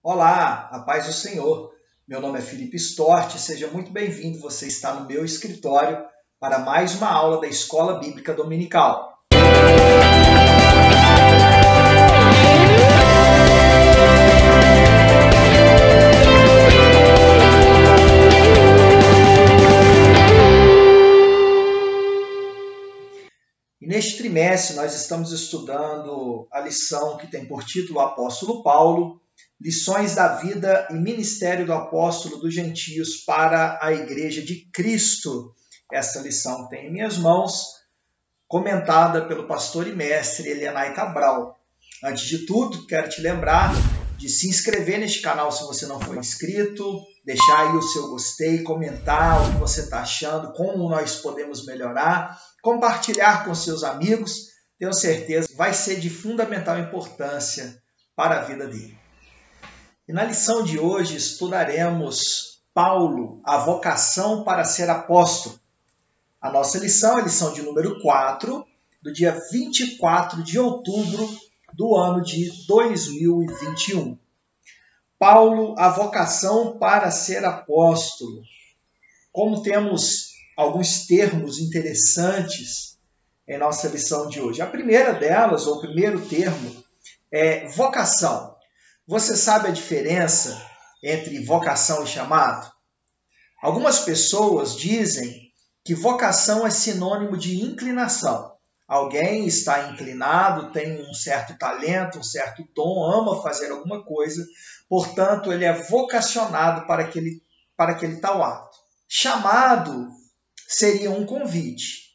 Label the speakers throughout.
Speaker 1: Olá, a paz do Senhor. Meu nome é Felipe Storti, seja muito bem-vindo. Você está no meu escritório para mais uma aula da Escola Bíblica Dominical. E neste trimestre nós estamos estudando a lição que tem por título o Apóstolo Paulo, Lições da Vida e Ministério do Apóstolo dos Gentios para a Igreja de Cristo. Essa lição tem em minhas mãos, comentada pelo pastor e mestre Elianai Cabral. Antes de tudo, quero te lembrar de se inscrever neste canal se você não for inscrito, deixar aí o seu gostei, comentar o que você está achando, como nós podemos melhorar, compartilhar com seus amigos. Tenho certeza que vai ser de fundamental importância para a vida dele. E na lição de hoje estudaremos Paulo, a vocação para ser apóstolo. A nossa lição é a lição de número 4, do dia 24 de outubro do ano de 2021. Paulo, a vocação para ser apóstolo. Como temos alguns termos interessantes em nossa lição de hoje. A primeira delas, ou o primeiro termo, é vocação. Você sabe a diferença entre vocação e chamado? Algumas pessoas dizem que vocação é sinônimo de inclinação. Alguém está inclinado, tem um certo talento, um certo dom, ama fazer alguma coisa, portanto, ele é vocacionado para aquele tal ato. Chamado seria um convite.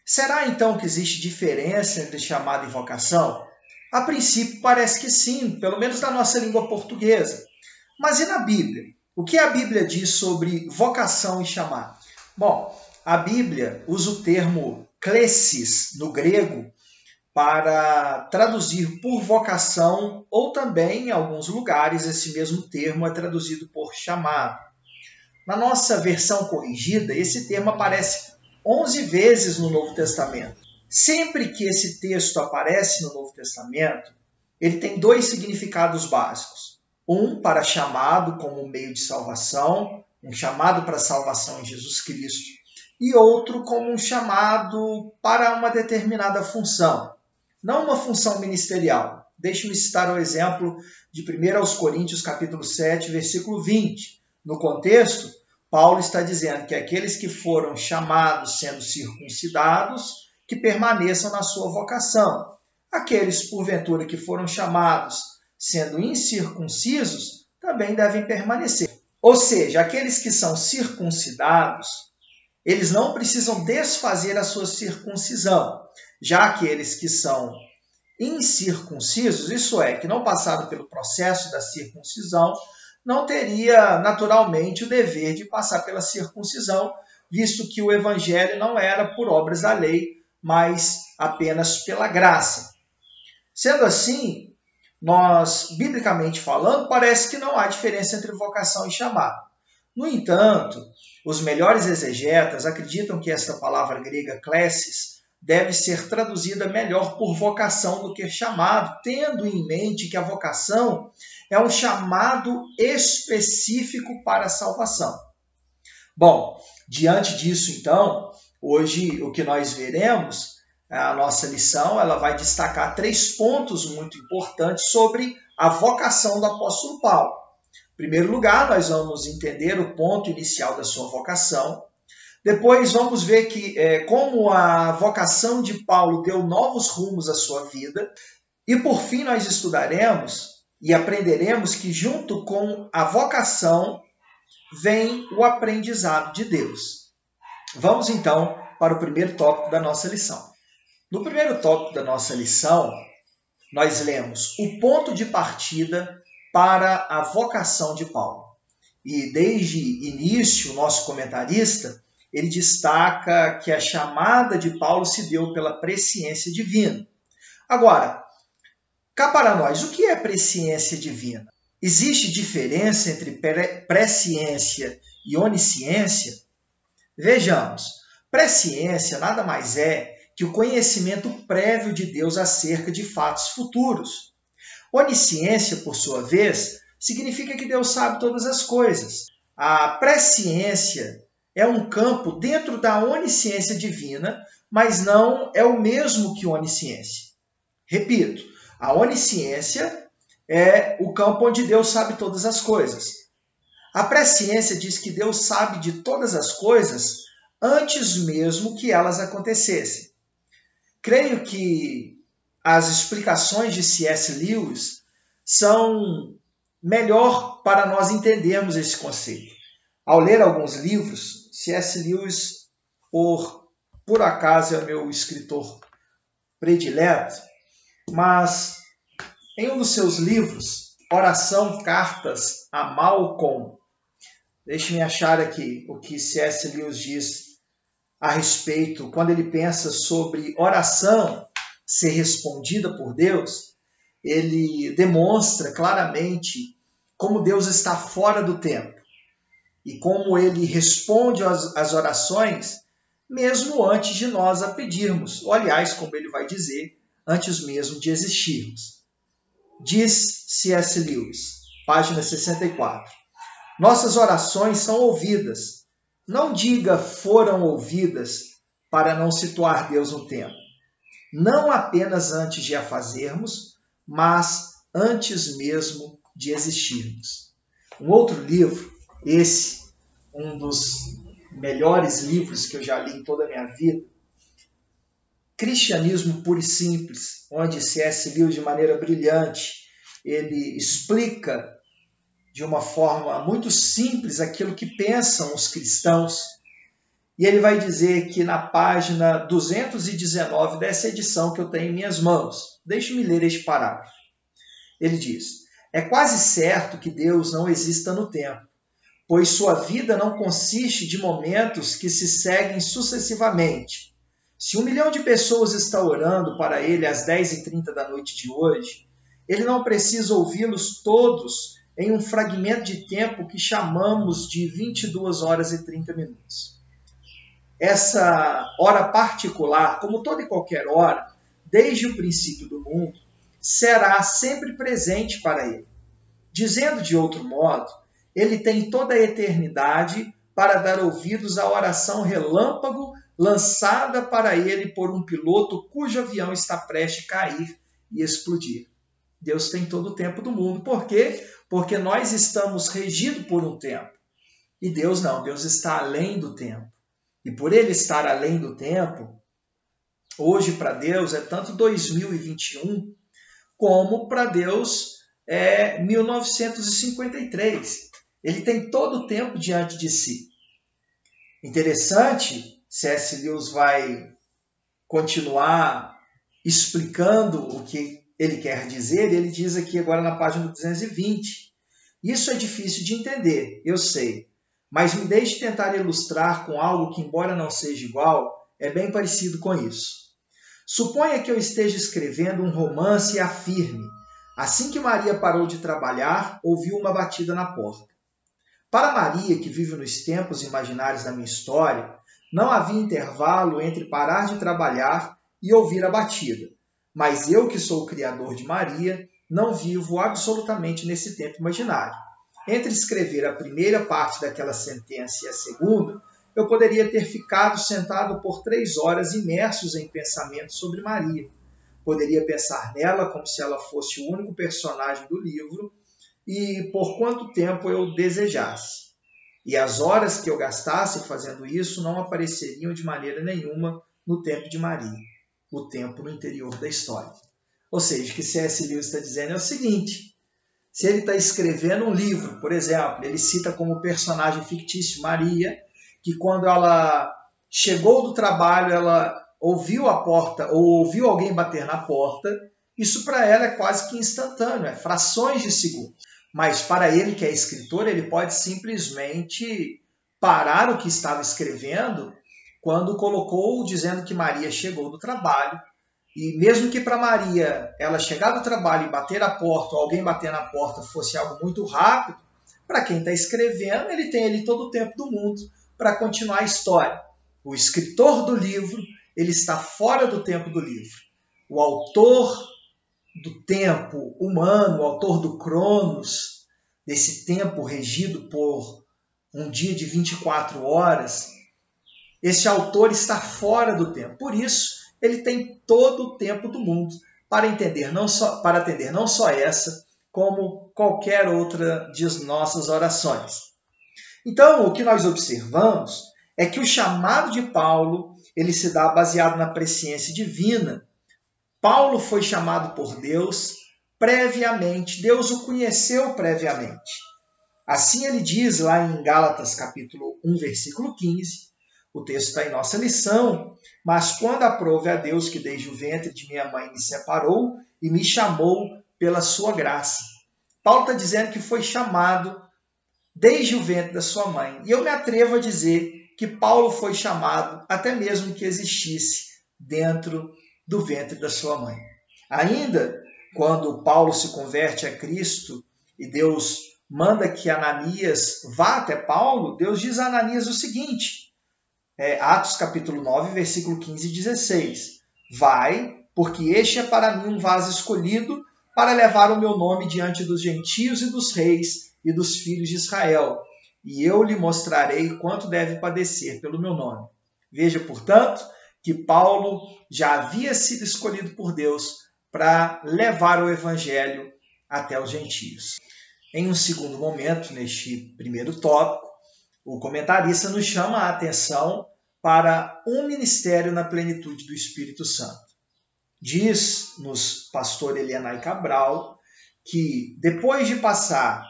Speaker 1: Será então que existe diferença entre chamado e vocação? A princípio parece que sim, pelo menos na nossa língua portuguesa. Mas e na Bíblia? O que a Bíblia diz sobre vocação e chamado? Bom, a Bíblia usa o termo klesis no grego para traduzir por vocação, ou também em alguns lugares esse mesmo termo é traduzido por chamado. Na nossa versão corrigida, esse termo aparece 11 vezes no Novo Testamento. Sempre que esse texto aparece no Novo Testamento, ele tem dois significados básicos. Um para chamado como meio de salvação, um chamado para a salvação em Jesus Cristo, e outro como um chamado para uma determinada função, não uma função ministerial. Deixe-me citar o exemplo de 1 Coríntios capítulo 7, versículo 20. No contexto, Paulo está dizendo que aqueles que foram chamados sendo circuncidados, que permaneçam na sua vocação. Aqueles, porventura, que foram chamados sendo incircuncisos, também devem permanecer. Ou seja, aqueles que são circuncidados, eles não precisam desfazer a sua circuncisão. Já aqueles que são incircuncisos, isso é, que não passaram pelo processo da circuncisão, não teria naturalmente o dever de passar pela circuncisão, visto que o evangelho não era por obras da lei, mas apenas pela graça. Sendo assim, nós, biblicamente falando, parece que não há diferença entre vocação e chamado. No entanto, os melhores exegetas acreditam que esta palavra grega klesis deve ser traduzida melhor por vocação do que chamado, tendo em mente que a vocação é um chamado específico para a salvação. Bom, diante disso, então, hoje o que nós veremos, a nossa lição, ela vai destacar 3 pontos muito importantes sobre a vocação do apóstolo Paulo. Em primeiro lugar, nós vamos entender o ponto inicial da sua vocação. Depois vamos ver como a vocação de Paulo deu novos rumos à sua vida. E por fim nós estudaremos e aprenderemos que junto com a vocação vem o aprendizado de Deus. Vamos então para o primeiro tópico da nossa lição. No primeiro tópico da nossa lição, nós lemos o ponto de partida para a vocação de Paulo. E desde início, o nosso comentarista, ele destaca que a chamada de Paulo se deu pela presciência divina. Agora, cá para nós, o que é presciência divina? Existe diferença entre presciência e onisciência? Vejamos, presciência nada mais é que o conhecimento prévio de Deus acerca de fatos futuros. Onisciência, por sua vez, significa que Deus sabe todas as coisas. A presciência é um campo dentro da onisciência divina, mas não é o mesmo que onisciência. Repito, a onisciência é o campo onde Deus sabe todas as coisas. A presciência diz que Deus sabe de todas as coisas antes mesmo que elas acontecessem. Creio que as explicações de C.S. Lewis são melhor para nós entendermos esse conceito. Ao ler alguns livros, C.S. Lewis, por acaso, é meu escritor predileto, mas em um dos seus livros, Oração, Cartas a Malcolm, deixe-me achar aqui o que C.S. Lewis diz a respeito, quando ele pensa sobre oração ser respondida por Deus, ele demonstra claramente como Deus está fora do tempo e como ele responde às orações mesmo antes de nós a pedirmos, ou aliás, como ele vai dizer, antes mesmo de existirmos. Diz C.S. Lewis, página 64, nossas orações são ouvidas. Não diga foram ouvidas para não situar Deus no tempo. Não apenas antes de a fazermos, mas antes mesmo de existirmos. Um outro livro, esse, um dos melhores livros que eu já li em toda a minha vida, Cristianismo Puro e Simples, onde C.S. Lewis, de maneira brilhante, ele explica de uma forma muito simples aquilo que pensam os cristãos. E ele vai dizer que na página 219 dessa edição que eu tenho em minhas mãos, deixe-me ler este parágrafo. Ele diz, é quase certo que Deus não exista no tempo, pois sua vida não consiste de momentos que se seguem sucessivamente. Se 1 milhão de pessoas está orando para ele às 10h30 da noite de hoje, ele não precisa ouvi-los todos em um fragmento de tempo que chamamos de 22 horas e 30 minutos. Essa hora particular, como toda e qualquer hora, desde o princípio do mundo, será sempre presente para ele. Dizendo de outro modo, ele tem toda a eternidade para dar ouvidos à oração relâmpago lançada para ele por um piloto cujo avião está prestes a cair e explodir. Deus tem todo o tempo do mundo. Por quê? Porque nós estamos regidos por um tempo. E Deus não, Deus está além do tempo. E por ele estar além do tempo, hoje para Deus é tanto 2021 como para Deus é 1953. Ele tem todo o tempo diante de si. Interessante, C.S. Lewis vai continuar explicando o que ele quer dizer. Ele diz aqui agora na página 220. Isso é difícil de entender, eu sei, mas me deixe tentar ilustrar com algo que, embora não seja igual, é bem parecido com isso. Suponha que eu esteja escrevendo um romance e afirme, assim que Maria parou de trabalhar, ouviu uma batida na porta. Para Maria, que vive nos tempos imaginários da minha história, não havia intervalo entre parar de trabalhar e ouvir a batida. Mas eu, que sou o criador de Maria, não vivo absolutamente nesse tempo imaginário. Entre escrever a primeira parte daquela sentença e a segunda, eu poderia ter ficado sentado por 3 horas imersos em pensamentos sobre Maria. Poderia pensar nela como se ela fosse o único personagem do livro e por quanto tempo eu desejasse. E as horas que eu gastasse fazendo isso não apareceriam de maneira nenhuma no tempo de Maria, o tempo no interior da história. Ou seja, o que C.S. Lewis está dizendo é o seguinte, se ele está escrevendo um livro, por exemplo, ele cita como personagem fictício Maria, que quando ela chegou do trabalho, ela ouviu a porta ou ouviu alguém bater na porta, isso para ela é quase que instantâneo, é frações de segundos. Mas para ele, que é escritor, ele pode simplesmente parar o que estava escrevendo quando colocou dizendo que Maria chegou do trabalho. E mesmo que para Maria ela chegar do trabalho e bater a porta, ou alguém bater na porta fosse algo muito rápido, para quem está escrevendo, ele tem ali todo o tempo do mundo para continuar a história. O escritor do livro, ele está fora do tempo do livro. O autor do tempo humano, o autor do Cronos, desse tempo regido por um dia de 24 horas, este autor está fora do tempo. Por isso, ele tem todo o tempo do mundo para atender não só essa, como qualquer outra de nossas orações. Então, o que nós observamos é que o chamado de Paulo, ele se dá baseado na presciência divina. Paulo foi chamado por Deus previamente, Deus o conheceu previamente. Assim ele diz lá em Gálatas capítulo 1, versículo 15, o texto está em nossa lição, mas quando aprove a Deus que desde o ventre de minha mãe me separou e me chamou pela sua graça. Paulo está dizendo que foi chamado desde o ventre da sua mãe. E eu me atrevo a dizer que Paulo foi chamado até mesmo que existisse dentro do ventre da sua mãe. Ainda quando Paulo se converte a Cristo e Deus manda que Ananias vá até Paulo, Deus diz a Ananias o seguinte, Atos capítulo 9, versículo 15 e 16. Vai, porque este é para mim um vaso escolhido para levar o meu nome diante dos gentios e dos reis e dos filhos de Israel. E eu lhe mostrarei quanto deve padecer pelo meu nome. Veja, portanto, que Paulo já havia sido escolhido por Deus para levar o evangelho até os gentios. Em um segundo momento, neste primeiro tópico, o comentarista nos chama a atenção para um ministério na plenitude do Espírito Santo. Diz-nos pastor Elianai Cabral que depois de passar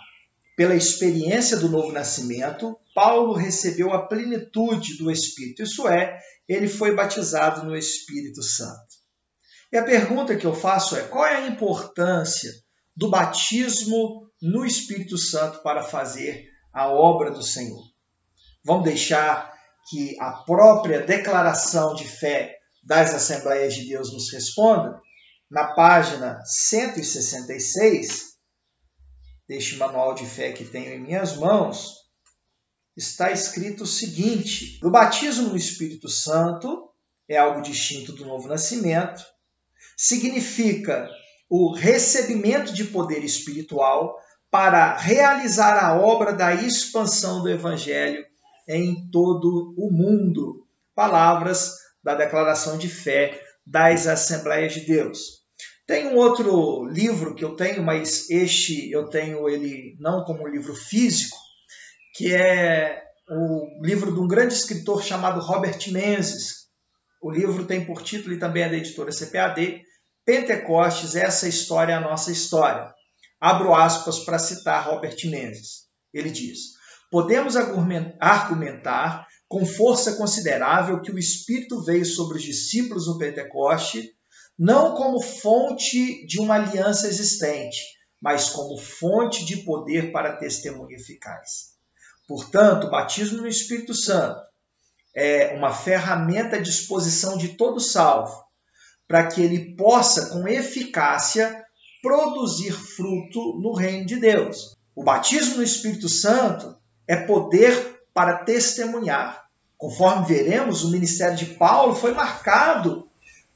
Speaker 1: pela experiência do novo nascimento, Paulo recebeu a plenitude do Espírito, isso é, ele foi batizado no Espírito Santo. E a pergunta que eu faço é, qual é a importância do batismo no Espírito Santo para fazer a obra do Senhor? Vamos deixar que a própria declaração de fé das Assembleias de Deus nos responda? Na página 166, deste manual de fé que tenho em minhas mãos, está escrito o seguinte: o batismo no Espírito Santo é algo distinto do novo nascimento, significa o recebimento de poder espiritual para realizar a obra da expansão do Evangelho em todo o mundo. Palavras da declaração de fé das Assembleias de Deus. Tem um outro livro que eu tenho, mas este eu tenho ele não como um livro físico, que é o livro de um grande escritor chamado Robert Menzies. O livro tem por título, e também é da editora CPAD, Pentecostes, essa história é a nossa história. Abro aspas para citar Robert Menzies. Ele diz: podemos argumentar com força considerável que o Espírito veio sobre os discípulos no Pentecoste, não como fonte de uma aliança existente, mas como fonte de poder para testemunho eficaz. Portanto, o batismo no Espírito Santo é uma ferramenta à disposição de todo salvo, para que ele possa, com eficácia, produzir fruto no reino de Deus. O batismo no Espírito Santo é poder para testemunhar. Conforme veremos, o ministério de Paulo foi marcado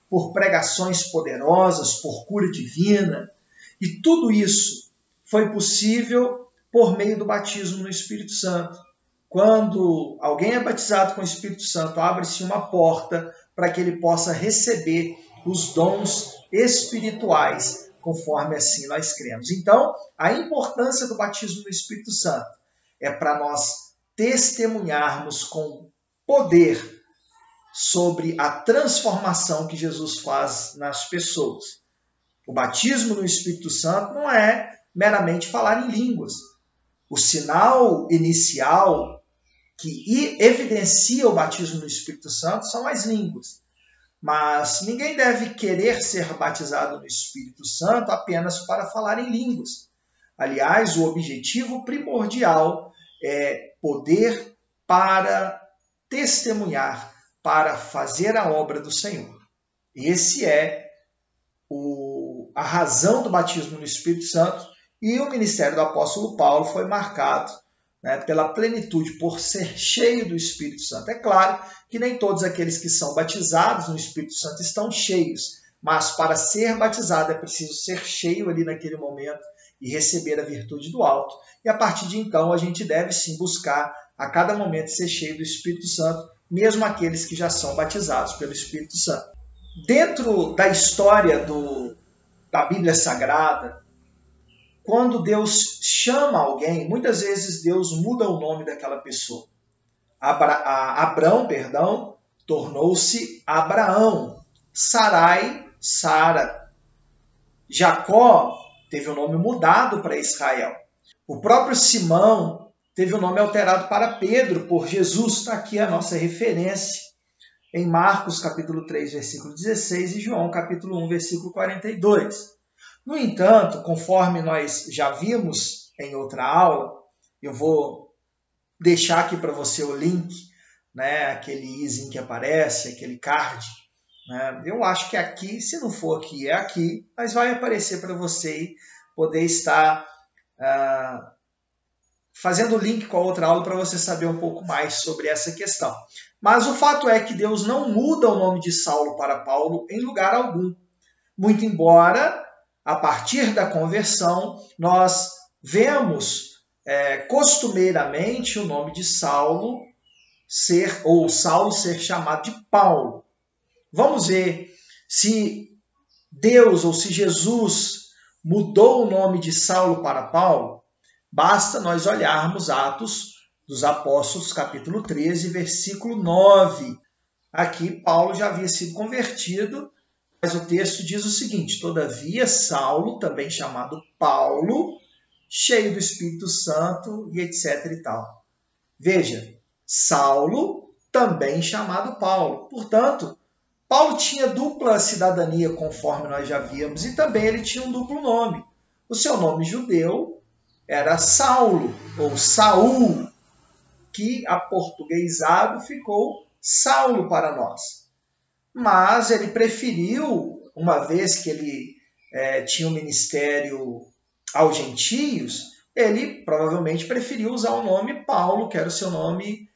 Speaker 1: por pregações poderosas, por cura divina, e tudo isso foi possível por meio do batismo no Espírito Santo. Quando alguém é batizado com o Espírito Santo, abre-se uma porta para que ele possa receber os dons espirituais, conforme assim nós cremos. Então, a importância do batismo no Espírito Santo é para nós testemunharmos com poder sobre a transformação que Jesus faz nas pessoas. O batismo no Espírito Santo não é meramente falar em línguas. O sinal inicial que evidencia o batismo no Espírito Santo são as línguas. Mas ninguém deve querer ser batizado no Espírito Santo apenas para falar em línguas. Aliás, o objetivo primordial é poder para testemunhar, para fazer a obra do Senhor. Esse é a razão do batismo no Espírito Santo, e o ministério do apóstolo Paulo foi marcado pela plenitude, por ser cheio do Espírito Santo. É claro que nem todos aqueles que são batizados no Espírito Santo estão cheios, mas para ser batizado é preciso ser cheio ali naquele momento e receber a virtude do alto. E a partir de então a gente deve sim buscar a cada momento ser cheio do Espírito Santo, mesmo aqueles que já são batizados pelo Espírito Santo. Dentro da história da Bíblia Sagrada, quando Deus chama alguém, muitas vezes Deus muda o nome daquela pessoa. Abrão, tornou-se Abraão. Sarai, Sara. Jacó teve o nome mudado para Israel. O próprio Simão teve o nome alterado para Pedro por Jesus. Está aqui a nossa referência em Marcos capítulo 3, versículo 16 e João capítulo 1, versículo 42. No entanto, conforme nós já vimos em outra aula, eu vou deixar aqui para você o link, né, aquele izinho que aparece, aquele card. Né? Eu acho que aqui, se não for aqui, é aqui, mas vai aparecer para você poder estar fazendo o link com a outra aula para você saber um pouco mais sobre essa questão. Mas o fato é que Deus não muda o nome de Saulo para Paulo em lugar algum. Muito embora, a partir da conversão, nós vemos costumeiramente o nome de Saulo ser chamado de Paulo. Vamos ver se Deus ou se Jesus mudou o nome de Saulo para Paulo. Basta nós olharmos Atos dos Apóstolos, capítulo 13, versículo 9. Aqui Paulo já havia sido convertido, mas o texto diz o seguinte: todavia Saulo, também chamado Paulo, cheio do Espírito Santo e etc e tal. Veja, Saulo, também chamado Paulo. Portanto, Paulo tinha dupla cidadania, conforme nós já vimos, e também ele tinha um duplo nome. O seu nome judeu era Saulo, ou Saul, que aportuguesado ficou Saulo para nós. Mas ele preferiu, uma vez que ele tinha um ministério aos gentios, ele provavelmente preferiu usar o nome Paulo, que era o seu nome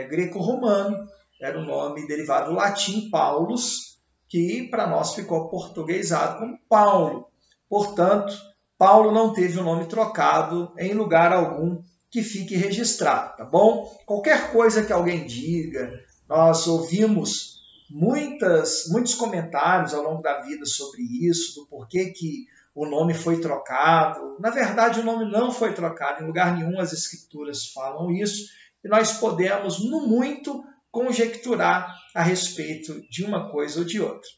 Speaker 1: greco-romano, era um nome derivado do latim, Paulus, que para nós ficou portuguesado como Paulo. Portanto, Paulo não teve o nome trocado em lugar algum que fique registrado, tá bom? Qualquer coisa que alguém diga, nós ouvimos muitos comentários ao longo da vida sobre isso, do porquê que o nome foi trocado. Na verdade, o nome não foi trocado, em lugar nenhum as escrituras falam isso, e nós podemos, no muito, conjecturar a respeito de uma coisa ou de outra.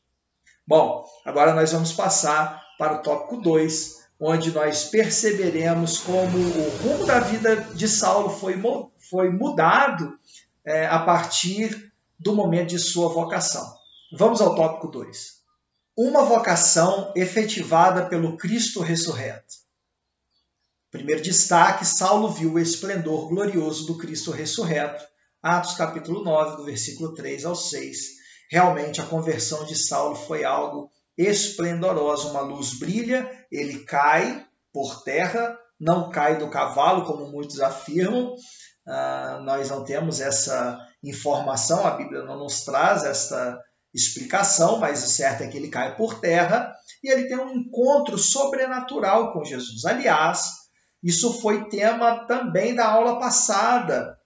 Speaker 1: Bom, agora nós vamos passar para o tópico 2, onde nós perceberemos como o rumo da vida de Saulo foi mudado a partir do momento de sua vocação. Vamos ao tópico 2. Uma vocação efetivada pelo Cristo ressurreto. Primeiro destaque, Saulo viu o esplendor glorioso do Cristo ressurreto. Atos capítulo 9, do versículo 3 ao 6. Realmente a conversão de Saulo foi algo esplendoroso. Uma luz brilha, ele cai por terra, não cai do cavalo, como muitos afirmam. Nós não temos essa informação, a Bíblia não nos traz essa explicação, mas o certo é que ele cai por terra e ele tem um encontro sobrenatural com Jesus. Aliás, isso foi tema também da aula passada,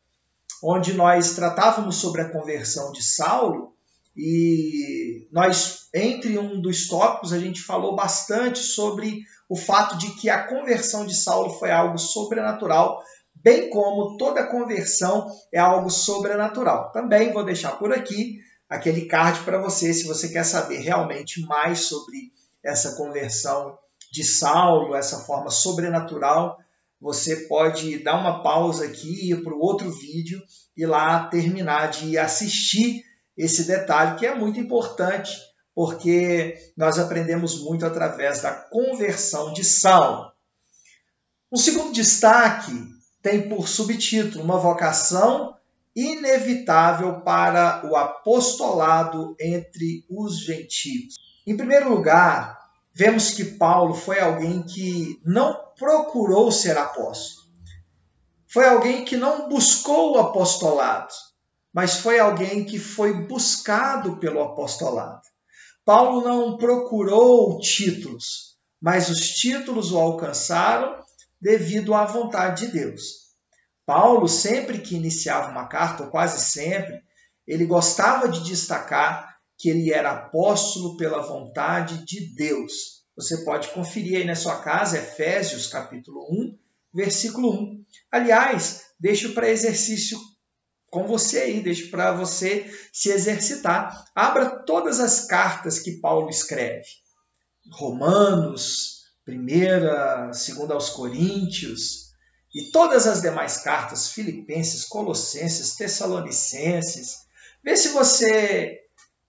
Speaker 1: onde nós tratávamos sobre a conversão de Saulo e nós, entre um dos tópicos, a gente falou bastante sobre o fato de que a conversão de Saulo foi algo sobrenatural, bem como toda conversão é algo sobrenatural. Também vou deixar por aqui aquele card para você, se você quer saber realmente mais sobre essa conversão de Saulo, essa forma sobrenatural, você pode dar uma pausa aqui, ir para o outro vídeo e lá terminar de assistir esse detalhe, que é muito importante, porque nós aprendemos muito através da conversão de Saulo. Um segundo destaque tem por subtítulo uma vocação inevitável para o apostolado entre os gentios. Em primeiro lugar, vemos que Paulo foi alguém que não procurou ser apóstolo. Foi alguém que não buscou o apostolado, mas foi alguém que foi buscado pelo apostolado. Paulo não procurou títulos, mas os títulos o alcançaram devido à vontade de Deus. Paulo, sempre que iniciava uma carta, ou quase sempre, ele gostava de destacar que ele era apóstolo pela vontade de Deus. Você pode conferir aí na sua casa, Efésios capítulo 1, versículo 1. Aliás, deixo para exercício com você aí, deixo para você se exercitar. Abra todas as cartas que Paulo escreve. Romanos, 1ª, 2ª aos Coríntios, e todas as demais cartas, Filipenses, Colossenses, Tessalonicenses. Vê se você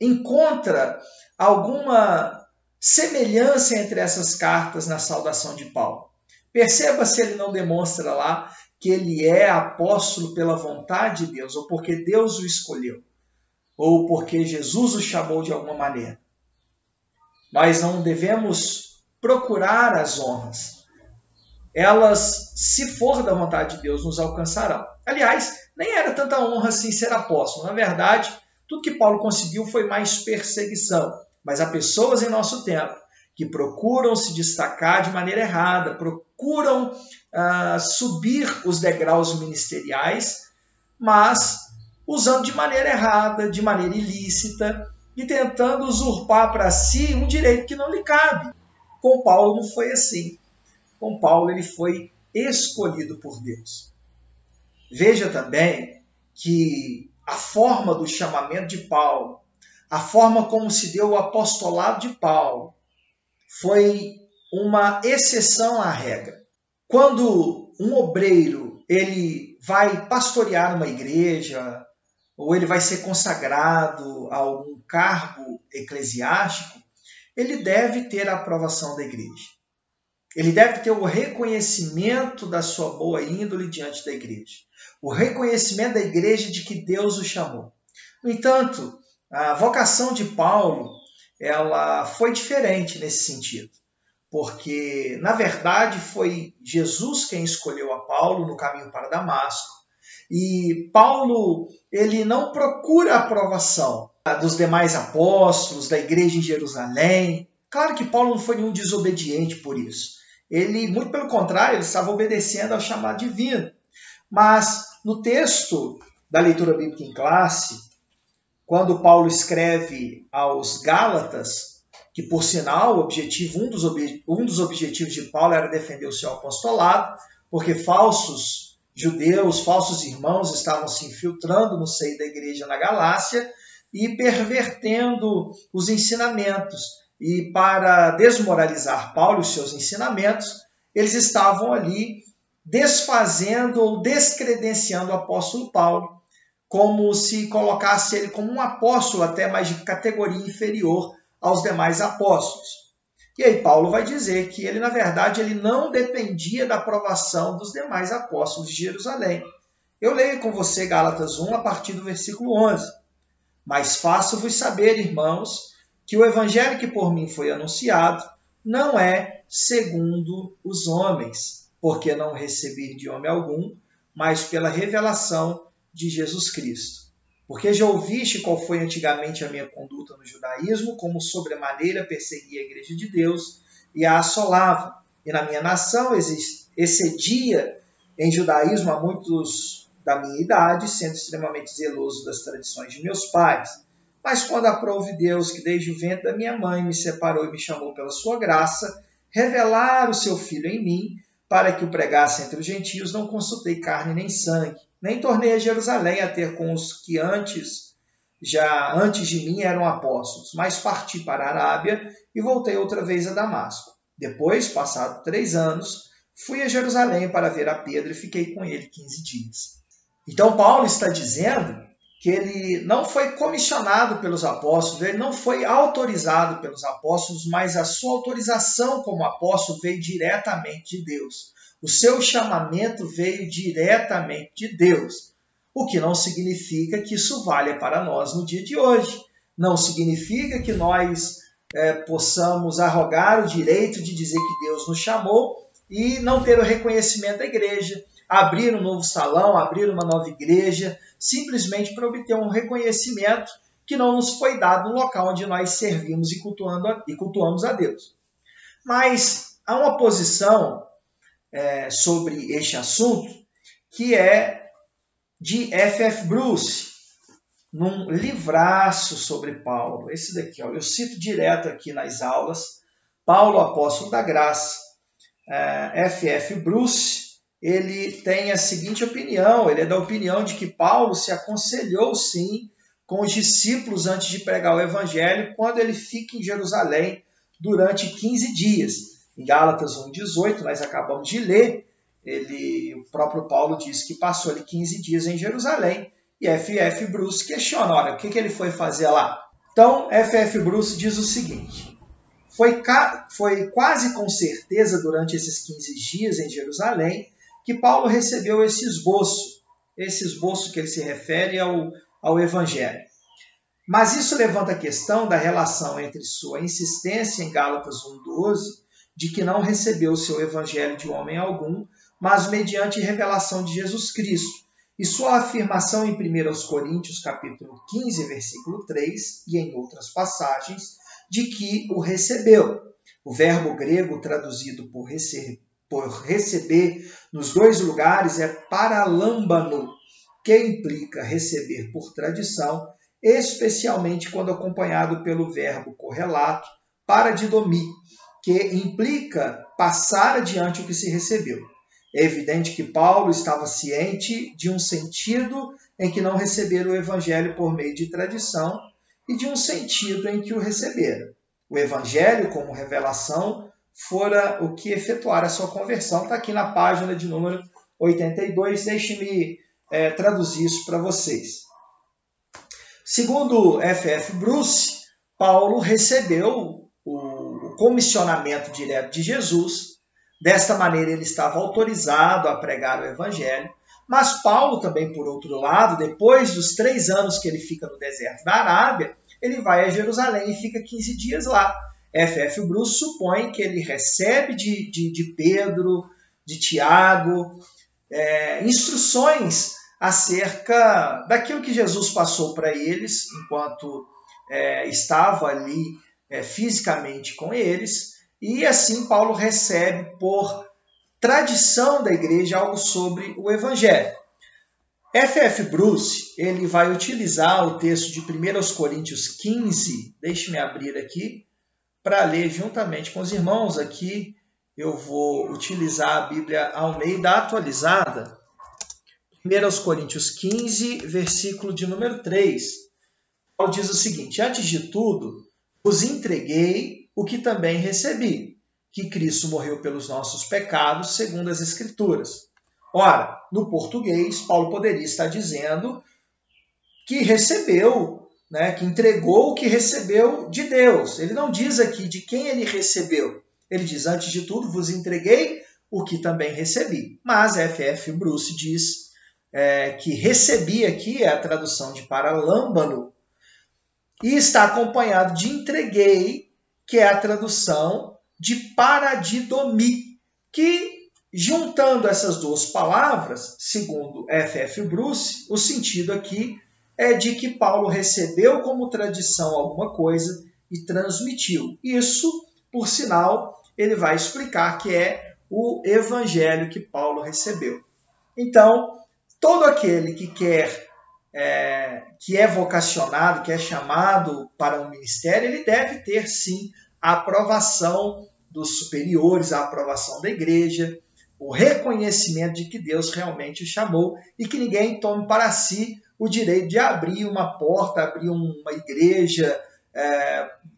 Speaker 1: encontra alguma semelhança entre essas cartas na saudação de Paulo. Perceba se ele não demonstra lá que ele é apóstolo pela vontade de Deus, ou porque Deus o escolheu, ou porque Jesus o chamou de alguma maneira. Nós não devemos procurar as honras. Elas, se for da vontade de Deus, nos alcançarão. Aliás, nem era tanta honra assim ser apóstolo. Na verdade, tudo que Paulo conseguiu foi mais perseguição. Mas há pessoas em nosso tempo que procuram se destacar de maneira errada, procuram subir os degraus ministeriais, mas usando de maneira errada, de maneira ilícita, e tentando usurpar para si um direito que não lhe cabe. Com Paulo não foi assim. Com Paulo ele foi escolhido por Deus. Veja também que a forma do chamamento de Paulo, a forma como se deu o apostolado de Paulo, foi uma exceção à regra. Quando um obreiro ele vai pastorear uma igreja, ou ele vai ser consagrado a algum cargo eclesiástico, ele deve ter a aprovação da igreja. Ele deve ter o reconhecimento da sua boa índole diante da igreja. O reconhecimento da igreja de que Deus o chamou. No entanto, a vocação de Paulo ela foi diferente nesse sentido. Porque, na verdade, foi Jesus quem escolheu a Paulo no caminho para Damasco. E Paulo ele não procura a aprovação dos demais apóstolos, da igreja em Jerusalém. Claro que Paulo não foi nenhum desobediente por isso. Ele, muito pelo contrário, ele estava obedecendo ao chamado divino. Mas no texto da leitura bíblica em classe, quando Paulo escreve aos Gálatas, que por sinal o objetivo, um dos objetivos de Paulo era defender o seu apostolado, porque falsos judeus, falsos irmãos estavam se infiltrando no seio da igreja na Galácia e pervertendo os ensinamentos. E para desmoralizar Paulo e os seus ensinamentos, eles estavam ali desfazendo ou descredenciando o apóstolo Paulo, como se colocasse ele como um apóstolo até mais de categoria inferior aos demais apóstolos. E aí Paulo vai dizer que ele, na verdade, ele não dependia da aprovação dos demais apóstolos de Jerusalém. Eu leio com você Gálatas 1, a partir do versículo 11. Mas faço-vos saber, irmãos, que o evangelho que por mim foi anunciado não é segundo os homens, porque não recebi de homem algum, mas pela revelação de Jesus Cristo. Porque já ouviste qual foi antigamente a minha conduta no judaísmo, como sobremaneira perseguia a igreja de Deus e a assolava. E na minha nação excedia em judaísmo a muitos da minha idade, sendo extremamente zeloso das tradições de meus pais. Mas quando aprouve Deus, que desde o ventre da minha mãe me separou e me chamou pela sua graça, revelar o seu Filho em mim, para que o pregasse entre os gentios, não consultei carne nem sangue, nem tornei a Jerusalém a ter com os que antes de mim eram apóstolos, mas parti para a Arábia e voltei outra vez a Damasco. Depois, passado 3 anos, fui a Jerusalém para ver a Pedro e fiquei com ele 15 dias. Então Paulo está dizendo que ele não foi comissionado pelos apóstolos, ele não foi autorizado pelos apóstolos, mas a sua autorização como apóstolo veio diretamente de Deus. O seu chamamento veio diretamente de Deus, o que não significa que isso valha para nós no dia de hoje. Não significa que nós possamos arrogar o direito de dizer que Deus nos chamou e não ter o reconhecimento da igreja, abrir um novo salão, abrir uma nova igreja, simplesmente para obter um reconhecimento que não nos foi dado no local onde nós servimos e cultuamos a Deus. Mas há uma posição sobre este assunto que é de F.F. Bruce, num livraço sobre Paulo. Esse daqui, ó, eu cito direto aqui nas aulas, Paulo, apóstolo da graça. F.F. Bruce, ele tem a seguinte opinião, ele é da opinião de que Paulo se aconselhou sim com os discípulos antes de pregar o evangelho, quando ele fica em Jerusalém durante 15 dias. Em Gálatas 1,18, nós acabamos de ler, o próprio Paulo diz que passou ali 15 dias em Jerusalém, e F.F. Bruce questiona, olha, o que ele foi fazer lá? Então, F.F. Bruce diz o seguinte: foi quase com certeza durante esses 15 dias em Jerusalém que Paulo recebeu esse esboço que ele se refere ao Evangelho. Mas isso levanta a questão da relação entre sua insistência em Gálatas 1,12, de que não recebeu o seu Evangelho de homem algum, mas mediante revelação de Jesus Cristo, e sua afirmação em 1 Coríntios capítulo 15, versículo 3, e em outras passagens, de que o recebeu. O verbo grego traduzido por receber nos dois lugares é paralambano, que implica receber por tradição, especialmente quando acompanhado pelo verbo correlato paradidomi, que implica passar adiante o que se recebeu. É evidente que Paulo estava ciente de um sentido em que não recebera o evangelho por meio de tradição e de um sentido em que o recebera. O evangelho, como revelação, fora o que efetuara a sua conversão. Está aqui na página de número 82. Deixe-me traduzir isso para vocês. Segundo F.F. Bruce, Paulo recebeu o comissionamento direto de Jesus. Desta maneira, ele estava autorizado a pregar o evangelho. Mas Paulo também, por outro lado, depois dos 3 anos que ele fica no deserto da Arábia, ele vai a Jerusalém e fica 15 dias lá. F.F. Bruce supõe que ele recebe de Pedro, de Tiago, instruções acerca daquilo que Jesus passou para eles enquanto estava ali fisicamente com eles. E assim Paulo recebe por tradição da igreja algo sobre o evangelho. F.F. Bruce, ele vai utilizar o texto de 1 Coríntios 15, deixe-me abrir aqui, para ler juntamente com os irmãos aqui. Eu vou utilizar a Bíblia Almeida atualizada. 1 Coríntios 15, versículo de número 3. Paulo diz o seguinte: antes de tudo, vos entreguei o que também recebi, que Cristo morreu pelos nossos pecados, segundo as Escrituras. Ora, no português, Paulo poderia estar dizendo que recebeu, que entregou o que recebeu de Deus. Ele não diz aqui de quem ele recebeu. Ele diz, antes de tudo, vos entreguei o que também recebi. Mas F.F. Bruce diz que recebi aqui é a tradução de paralambano, e está acompanhado de entreguei, que é a tradução de paradidomi, que, juntando essas duas palavras, segundo F.F. Bruce, o sentido aqui é de que Paulo recebeu como tradição alguma coisa e transmitiu. Isso, por sinal, ele vai explicar que é o evangelho que Paulo recebeu. Então, todo aquele que é vocacionado, que é chamado para um ministério, ele deve ter, sim, a aprovação dos superiores, a aprovação da igreja, o reconhecimento de que Deus realmente o chamou e que ninguém tome para si o direito de abrir uma porta, abrir uma igreja,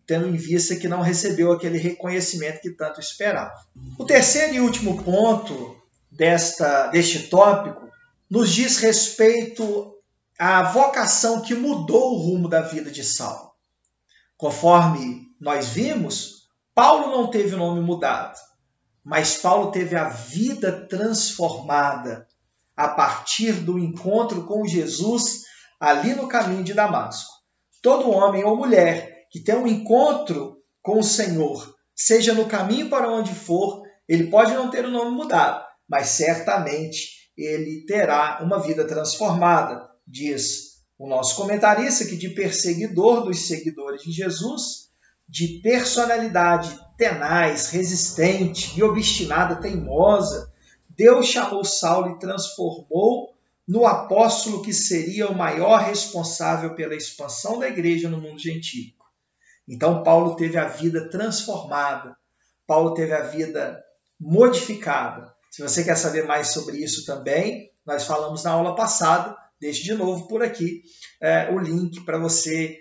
Speaker 1: tendo em vista que não recebeu aquele reconhecimento que tanto esperava. O terceiro e último ponto deste tópico nos diz respeito à vocação que mudou o rumo da vida de Saulo. Conforme nós vimos, Paulo não teve o nome mudado, mas Paulo teve a vida transformada a partir do encontro com Jesus ali no caminho de Damasco. Todo homem ou mulher que tem um encontro com o Senhor, seja no caminho para onde for, ele pode não ter o nome mudado, mas certamente ele terá uma vida transformada. Diz o nosso comentarista que de perseguidor dos seguidores de Jesus de personalidade tenaz, resistente e obstinada, teimosa, Deus chamou Saulo e transformou no apóstolo que seria o maior responsável pela expansão da igreja no mundo gentílico. Então, Paulo teve a vida transformada, Paulo teve a vida modificada. Se você quer saber mais sobre isso também, nós falamos na aula passada, deixe de novo por aqui o link para você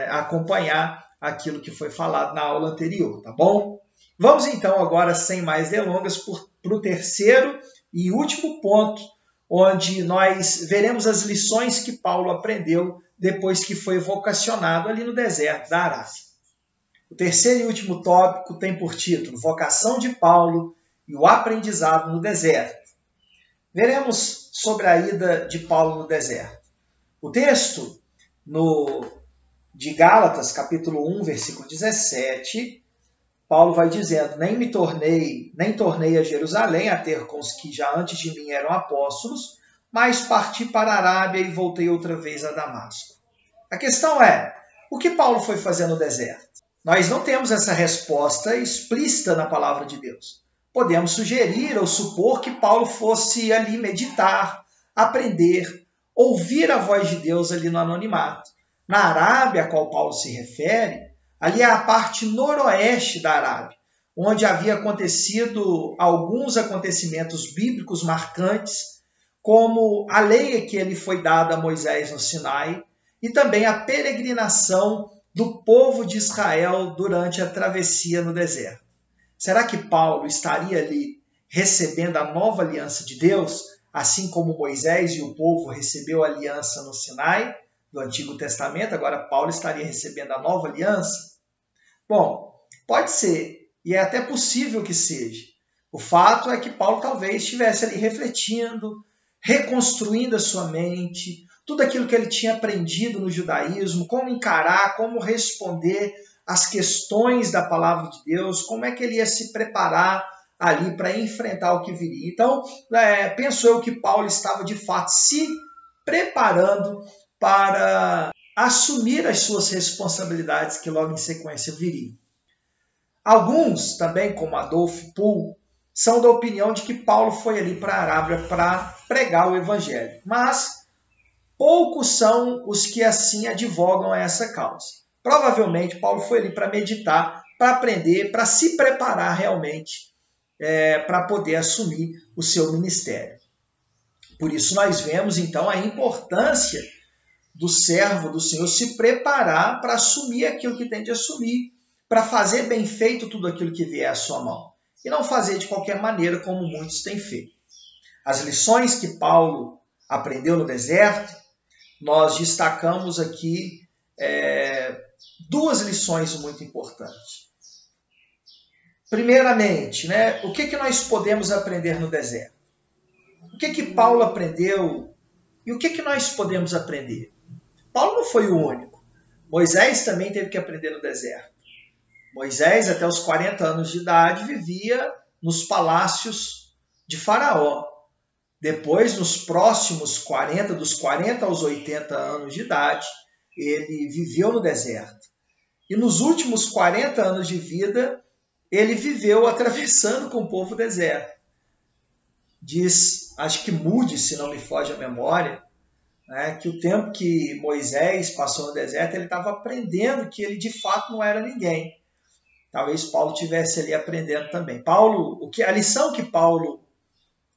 Speaker 1: acompanhar aquilo que foi falado na aula anterior, tá bom? Vamos então agora, sem mais delongas, para o terceiro e último ponto, onde nós veremos as lições que Paulo aprendeu depois que foi vocacionado ali no deserto da Arábia. O terceiro e último tópico tem por título Vocação de Paulo e o aprendizado no deserto. Veremos sobre a ida de Paulo no deserto. O texto de Gálatas, capítulo 1, versículo 17, Paulo vai dizendo, nem tornei a Jerusalém a ter com os que já antes de mim eram apóstolos, mas parti para a Arábia e voltei outra vez a Damasco. A questão é, o que Paulo foi fazer no deserto? Nós não temos essa resposta explícita na palavra de Deus. Podemos sugerir ou supor que Paulo fosse ali meditar, aprender, ouvir a voz de Deus ali no anonimato. Na Arábia, a qual Paulo se refere, ali é a parte noroeste da Arábia, onde havia acontecido alguns acontecimentos bíblicos marcantes, como a lei que ele foi dada a Moisés no Sinai, e também a peregrinação do povo de Israel durante a travessia no deserto. Será que Paulo estaria ali recebendo a nova aliança de Deus, assim como Moisés e o povo recebeu a aliança no Sinai, do Antigo Testamento? Agora Paulo estaria recebendo a nova aliança? Bom, pode ser, e é até possível que seja. O fato é que Paulo talvez estivesse ali refletindo, reconstruindo a sua mente, tudo aquilo que ele tinha aprendido no judaísmo, como encarar, como responder às questões da palavra de Deus, como é que ele ia se preparar ali para enfrentar o que viria. Então, penso eu que Paulo estava de fato se preparando para assumir as suas responsabilidades que logo em sequência viriam. Alguns, também como Adolfo Poole, são da opinião de que Paulo foi ali para a Arábia para pregar o evangelho, mas poucos são os que assim advogam a essa causa. Provavelmente Paulo foi ali para meditar, para aprender, para se preparar realmente para poder assumir o seu ministério. Por isso nós vemos então a importância do servo do Senhor se preparar para assumir aquilo que tem de assumir, para fazer bem feito tudo aquilo que vier à sua mão, e não fazer de qualquer maneira como muitos têm feito. As lições que Paulo aprendeu no deserto, nós destacamos aqui duas lições muito importantes. Primeiramente, o que nós podemos aprender no deserto? O que Paulo aprendeu e o que nós podemos aprender? Paulo não foi o único. Moisés também teve que aprender no deserto. Moisés, até os 40 anos de idade, vivia nos palácios de Faraó. Depois, nos próximos 40, dos 40 aos 80 anos de idade, ele viveu no deserto. E nos últimos 40 anos de vida, ele viveu atravessando com o povo o deserto. Diz, acho que Moody, se não me foge a memória, que o tempo que Moisés passou no deserto, ele estava aprendendo que ele de fato não era ninguém. Talvez Paulo estivesse ali aprendendo também. A lição que Paulo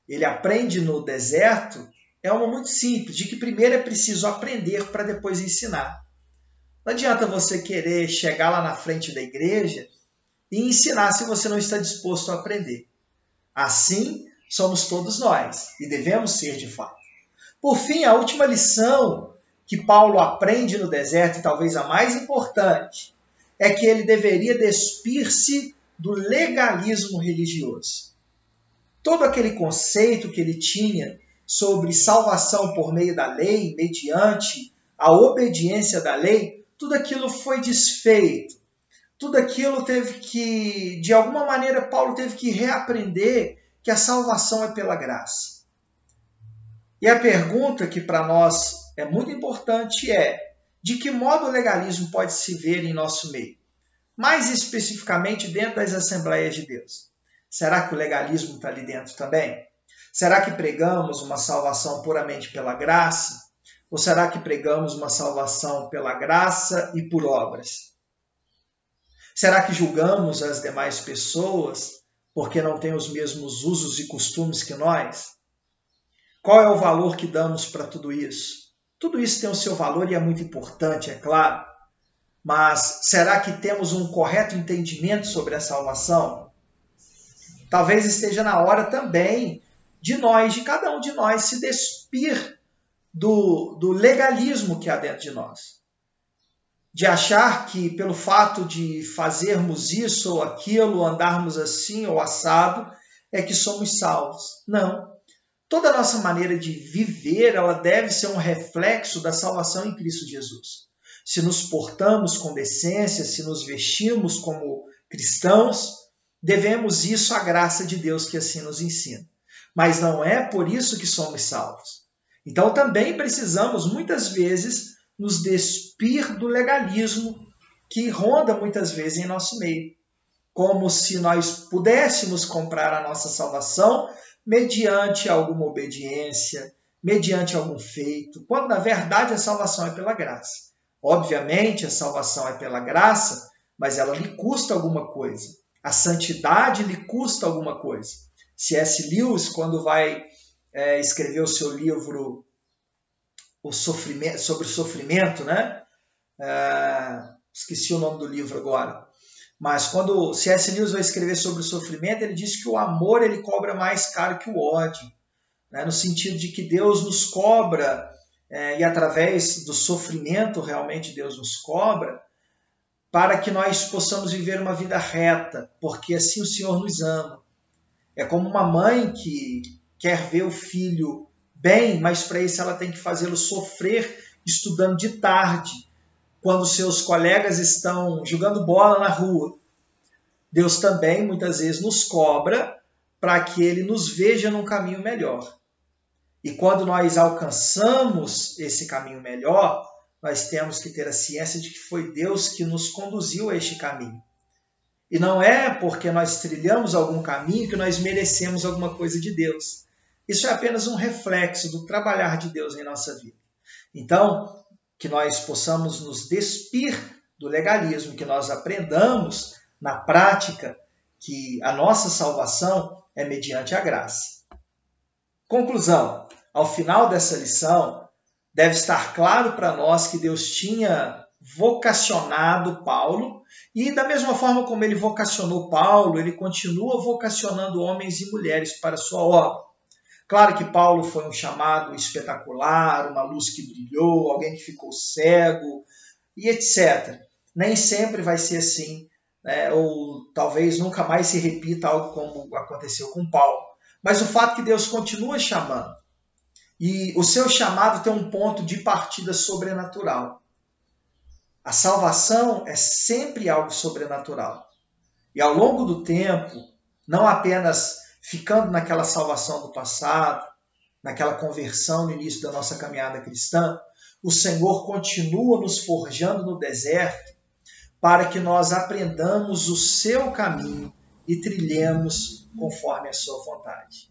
Speaker 1: ele aprende no deserto é uma muito simples, de que primeiro é preciso aprender para depois ensinar. Não adianta você querer chegar lá na frente da igreja e ensinar se você não está disposto a aprender. Assim somos todos nós e devemos ser de fato. Por fim, a última lição que Paulo aprende no deserto, e talvez a mais importante, é que ele deveria despir-se do legalismo religioso. Todo aquele conceito que ele tinha sobre salvação por meio da lei, mediante a obediência da lei, tudo aquilo foi desfeito. Tudo aquilo teve que, de alguma maneira, Paulo teve que reaprender que a salvação é pela graça. E a pergunta que para nós é muito importante é: de que modo o legalismo pode se ver em nosso meio? mais especificamente dentro das Assembleias de Deus? Será que o legalismo está ali dentro também? Será que pregamos uma salvação puramente pela graça? Ou será que pregamos uma salvação pela graça e por obras? Será que julgamos as demais pessoas porque não têm os mesmos usos e costumes que nós? Qual é o valor que damos para tudo isso? Tudo isso tem o seu valor e é muito importante, é claro. Mas será que temos um correto entendimento sobre a salvação? Talvez esteja na hora também de cada um de nós, se despir do legalismo que há dentro de nós. De achar que pelo fato de fazermos isso ou aquilo, andarmos assim ou assado, é que somos salvos. Não. Toda a nossa maneira de viver, ela deve ser um reflexo da salvação em Cristo Jesus. Se nos portamos com decência, se nos vestimos como cristãos, devemos isso à graça de Deus que assim nos ensina. Mas não é por isso que somos salvos. Então também precisamos, muitas vezes, nos despir do legalismo que ronda muitas vezes em nosso meio. Como se nós pudéssemos comprar a nossa salvação mediante alguma obediência, mediante algum feito, quando na verdade a salvação é pela graça. Obviamente a salvação é pela graça, mas ela lhe custa alguma coisa. A santidade lhe custa alguma coisa. C.S. Lewis, quando vai escrever o seu livro sobre o sofrimento, né? Esqueci o nome do livro agora. Mas quando C.S. Lewis vai escrever sobre o sofrimento, ele diz que o amor ele cobra mais caro que o ódio, né? No sentido de que Deus nos cobra, e através do sofrimento realmente Deus nos cobra, para que nós possamos viver uma vida reta, porque assim o Senhor nos ama. É como uma mãe que quer ver o filho bem, mas para isso ela tem que fazê-lo sofrer estudando de tarde, quando seus colegas estão jogando bola na rua. Deus também muitas vezes nos cobra para que ele nos veja num caminho melhor. E quando nós alcançamos esse caminho melhor, nós temos que ter a ciência de que foi Deus que nos conduziu a este caminho. E não é porque nós trilhamos algum caminho que nós merecemos alguma coisa de Deus. Isso é apenas um reflexo do trabalhar de Deus em nossa vida. Então, que nós possamos nos despir do legalismo, que nós aprendamos na prática que a nossa salvação é mediante a graça. Conclusão. Ao final dessa lição, deve estar claro para nós que Deus tinha vocacionado Paulo e da mesma forma como ele vocacionou Paulo, ele continua vocacionando homens e mulheres para a sua obra. Claro que Paulo foi um chamado espetacular, uma luz que brilhou, alguém que ficou cego e etc. Nem sempre vai ser assim, né? Ou talvez nunca mais se repita algo como aconteceu com Paulo. Mas o fato é que Deus continua chamando. E o seu chamado tem um ponto de partida sobrenatural. A salvação é sempre algo sobrenatural. E ao longo do tempo, não apenas ficando naquela salvação do passado, naquela conversão no início da nossa caminhada cristã, o Senhor continua nos forjando no deserto para que nós aprendamos o seu caminho e trilhemos conforme a sua vontade.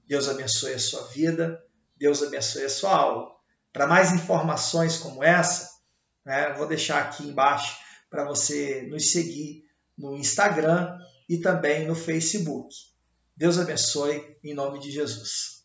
Speaker 1: Deus abençoe a sua vida, Deus abençoe a sua aula. Para mais informações como essa, eu vou deixar aqui embaixo para você nos seguir no Instagram e também no Facebook. Deus abençoe em nome de Jesus.